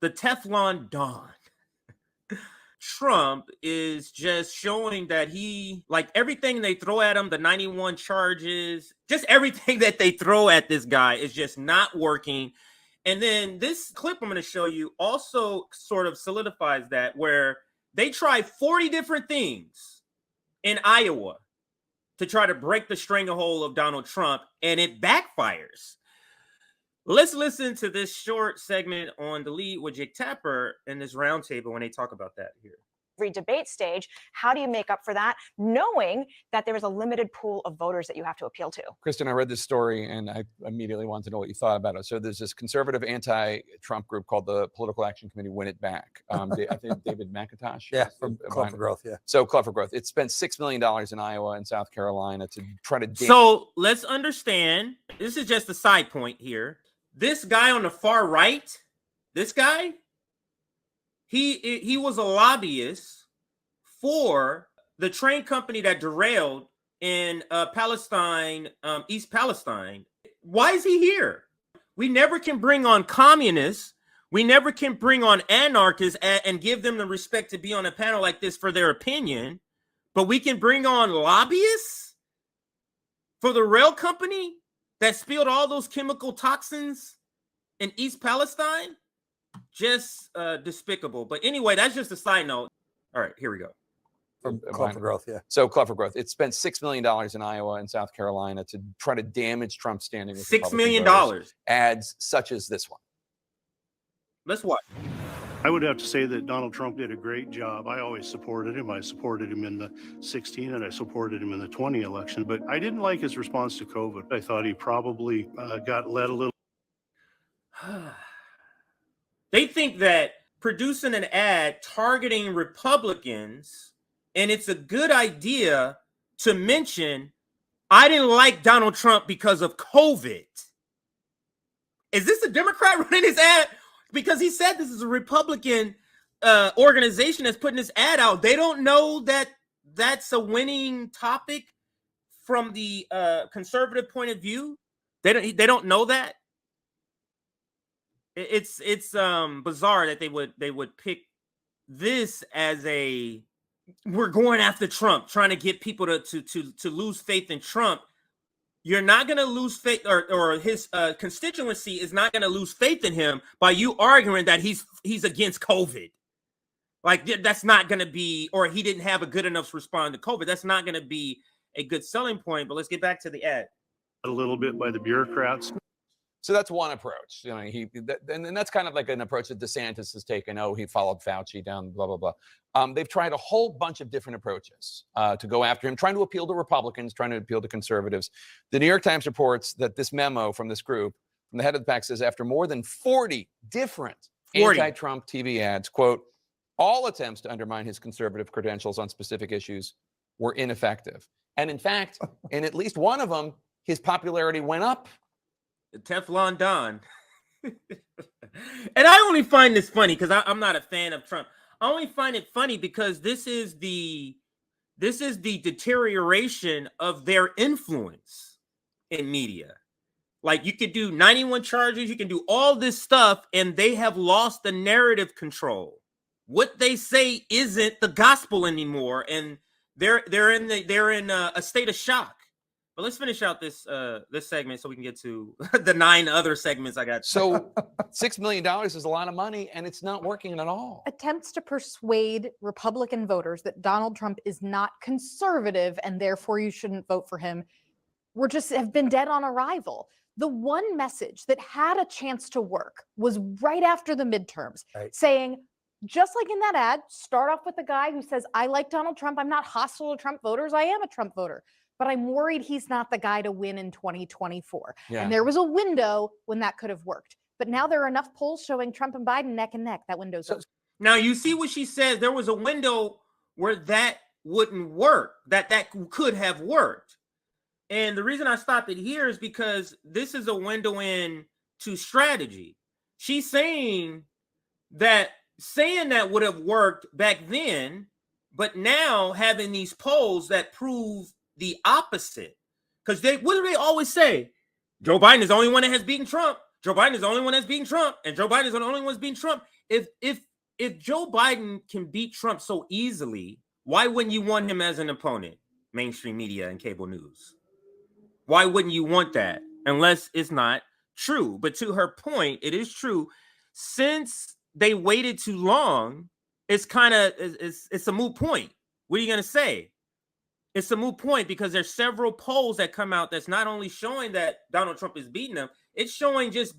the Teflon Don. Trump is just showing that he, like everything they throw at him, the 91 charges, just everything that they throw at this guy is just not working. And then this clip I'm going to show you also sort of solidifies that, where they tried 40 different things in Iowa to try to break the stranglehold of Donald Trump, and it backfires. Let's listen to this short segment on The Lead with Jake Tapper in this roundtable when they talk about that here. Every debate stage, how do you make up for that, knowing that there is a limited pool of voters that you have to appeal to? Kristen, I read this story and I immediately wanted to know what you thought about it. So there's this conservative anti-Trump group called the Political Action Committee, Win It Back. I think David McIntosh. Yeah, from Club for Growth, yeah. So Club for Growth. It spent $6 million in Iowa and South Carolina to try to... So let's understand, this is just a side point here. This guy on the far right, this guy, he was a lobbyist for the train company that derailed in Palestine, East Palestine. Why is he here? We never can bring on communists. We never can bring on anarchists and give them the respect to be on a panel like this for their opinion. But we can bring on lobbyists for the rail company that spilled all those chemical toxins in East Palestine. Just despicable. But anyway, that's just a side note. All right, here we go. From Club for Growth, yeah. So Club for Growth. It spent $6 million in Iowa and South Carolina to try to damage Trump's standing with $6 million. Ads such as this one. Let's watch. I would have to say that Donald Trump did a great job. I always supported him. I supported him in the 16 and I supported him in the 20 election. But I didn't like his response to COVID. I thought he probably got led a little. They think that producing an ad targeting Republicans, and it's a good idea to mention, I didn't like Donald Trump because of COVID. Is this a Democrat running his ad? Because he said this is a Republican organization that's putting this ad out. They don't know that that's a winning topic from the conservative point of view. They don't know that. It's bizarre that they would pick this as a, we're going after Trump, trying to get people to lose faith in Trump. You're not going to lose faith, or his constituency is not going to lose faith in him by you arguing that he's against COVID. Like, that's not going to be, or he didn't have a good enough response to COVID. That's not going to be a good selling point. But let's get back to the ad. A little bit by the bureaucrats. So that's one approach. You know, and that's kind of like an approach that DeSantis has taken. Oh, he followed Fauci down, blah, blah, blah. They've tried a whole bunch of different approaches to go after him, trying to appeal to Republicans, trying to appeal to conservatives. The New York Times reports that this memo from this group, from the head of the PAC, says after more than 40 different anti-Trump TV ads, quote, all attempts to undermine his conservative credentials on specific issues were ineffective. And in fact, in at least one of them, his popularity went up. The Teflon Don. And I only find this funny because I'm not a fan of Trump. I only find it funny because this is the deterioration of their influence in media. Like, you could do 91 charges, you can do all this stuff, and they have lost the narrative control. What they say isn't the gospel anymore, and they're in a state of shock. But let's finish out this segment so we can get to the 9 other segments I got. So $6 million is a lot of money, and it's not working at all. Attempts to persuade Republican voters that Donald Trump is not conservative and therefore you shouldn't vote for him have been dead on arrival. The one message that had a chance to work was right after the midterms, saying, just like in that ad, start off with the guy who says, I like Donald Trump. I'm not hostile to Trump voters. I am a Trump voter. But I'm worried he's not the guy to win in 2024. Yeah. And there was a window when that could have worked. But now there are enough polls showing Trump and Biden neck and neck. That window's open. Now, you see what she says. There was a window where that wouldn't work, that could have worked. And the reason I stopped it here is because this is a window into strategy. She's saying that would have worked back then, but now having these polls that prove the opposite. Because what do they always say? Joe Biden is the only one that has beaten Trump. Joe Biden is the only one that's beaten Trump. And Joe Biden is the only one that's beaten Trump. if Joe Biden can beat Trump so easily, why wouldn't you want him as an opponent? Mainstream media and cable news. Why wouldn't you want that? Unless it's not true. But to her point, it is true. Since they waited too long, it's a moot point. What are you going to say? It's a moot point because there's several polls that come out that's not only showing that Donald Trump is beating him, it's showing just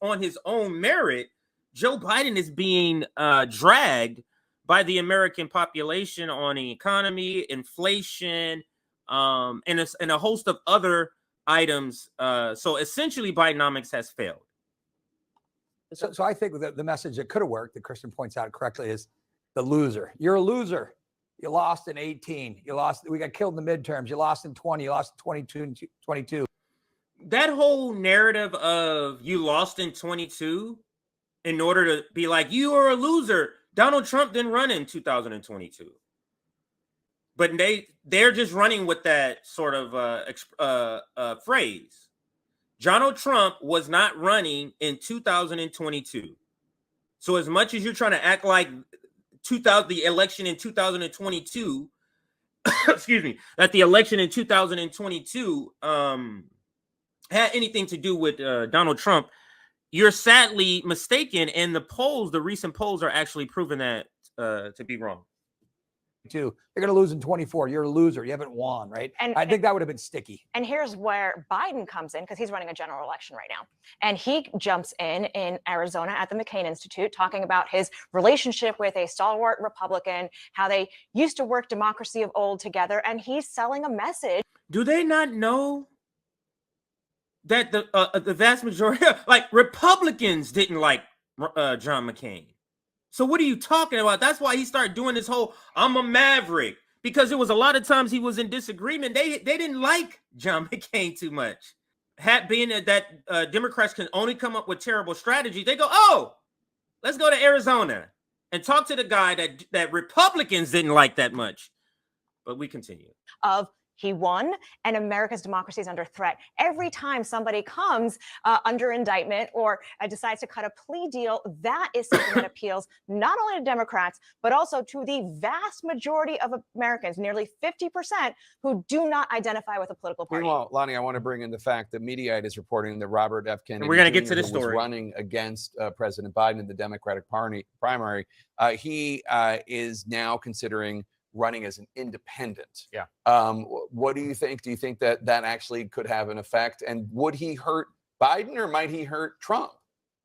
on his own merit, Joe Biden is being dragged by the American population on the economy, inflation, and a host of other items. So essentially, Bidenomics has failed. So I think that the message that could have worked, that Kristen points out correctly, is the loser. You're a loser. You lost in 18. We got killed in the midterms. You lost in 20. You lost in 22 and 22. That whole narrative of you lost in 22 in order to be like, you are a loser. Donald Trump didn't run in 2022. But they're just running with that sort of phrase. Donald Trump was not running in 2022. So as much as you're trying to act like the election in 2022, excuse me, that the election in 2022 had anything to do with Donald Trump, you're sadly mistaken. And the recent polls are actually proving that to be wrong. You're going to lose in 24. You're a loser. You haven't won, right? And I think that would have been sticky. And here's where Biden comes in, because he's running a general election right now. And he jumps in Arizona at the McCain Institute, talking about his relationship with a stalwart Republican, how they used to work democracy of old together. And he's selling a message. Do they not know that the vast majority, like Republicans, didn't like John McCain? So what are you talking about? That's why he started doing this whole "I'm a maverick," because there was a lot of times he was in disagreement. They didn't like John McCain too much. Being that Democrats can only come up with terrible strategies, they go, "Oh, let's go to Arizona and talk to the guy that Republicans didn't like that much." But we continue. He won, and America's democracy is under threat. Every time somebody comes under indictment or decides to cut a plea deal, that is something that appeals not only to Democrats, but also to the vast majority of Americans, nearly 50%, who do not identify with a political party. Meanwhile, Lonnie, I want to bring in the fact that Mediaite is reporting that Robert F. Kennedy We're going to Jr., get to this who was story. running against President Biden in the Democratic primary, he is now considering running as an independent. Yeah. What do you think? Do you think that actually could have an effect? And would he hurt Biden or might he hurt Trump?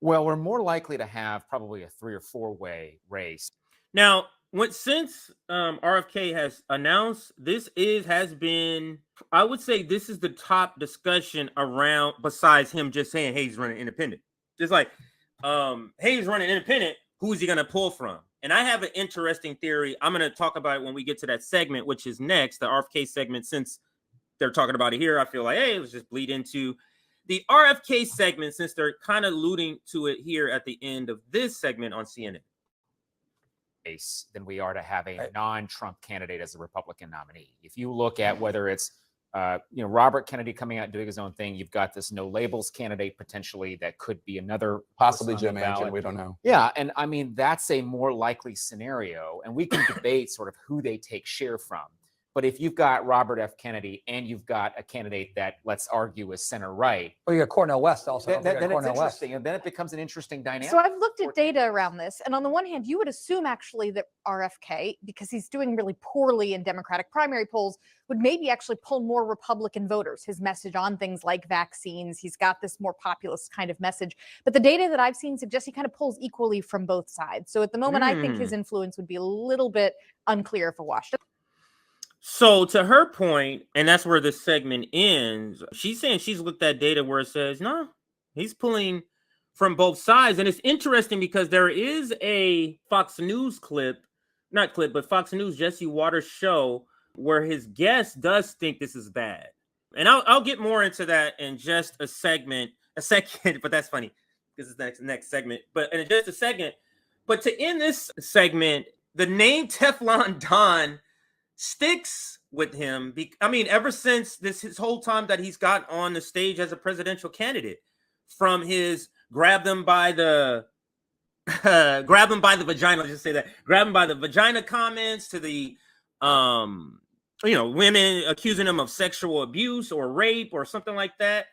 Well, we're more likely to have probably a 3 or 4 way race. Now, since RFK has announced, has been, I would say this is the top discussion around, besides him just saying, hey, he's running independent. Just like, hey, he's running independent, who's he going to pull from? And I have an interesting theory. I'm going to talk about it when we get to that segment, which is next, the RFK segment. Since they're talking about it here, I feel like, hey, let's just bleed into the RFK segment, since they're kind of alluding to it here at the end of this segment on CNN. Than we are to have a non-Trump candidate as a Republican nominee. If you look at whether it's Robert Kennedy coming out and doing his own thing, you've got this no labels candidate potentially that could be another, possibly Jim Manchin. We don't know. Yeah, and I mean that's a more likely scenario, and we can debate sort of who they take share from. But if you've got Robert F. Kennedy and you've got a candidate that, let's argue, is center right, well, you got Cornel West also. Then it's interesting, and then it becomes an interesting dynamic. So I've looked at data around this, and on the one hand, you would assume actually that RFK, because he's doing really poorly in Democratic primary polls, would maybe actually pull more Republican voters. His message on things like vaccines, he's got this more populist kind of message. But the data that I've seen suggests he kind of pulls equally from both sides. So at the moment, I think his influence would be a little bit unclear for Washington. So to her point, and that's where this segment ends, she's saying she's looked at data where it says, no, he's pulling from both sides. And it's interesting because there is a Fox News Fox News Jesse Waters show where his guest does think this is bad. And I'll get more into that in just a second, but that's funny because it's the next segment. But in just a second, but to end this segment, the name Teflon Don sticks with him. I mean, ever since his whole time that he's got on the stage as a presidential candidate, from his grab them by the grab him by the vagina. Let's just say that. Grab him by the vagina comments to the, women accusing him of sexual abuse or rape or something like that.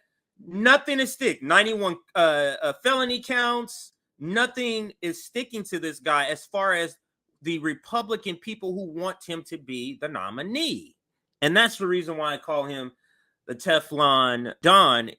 Nothing is stick. 91 felony counts. Nothing is sticking to this guy as far as the Republican people who want him to be the nominee. And that's the reason why I call him the Teflon Don.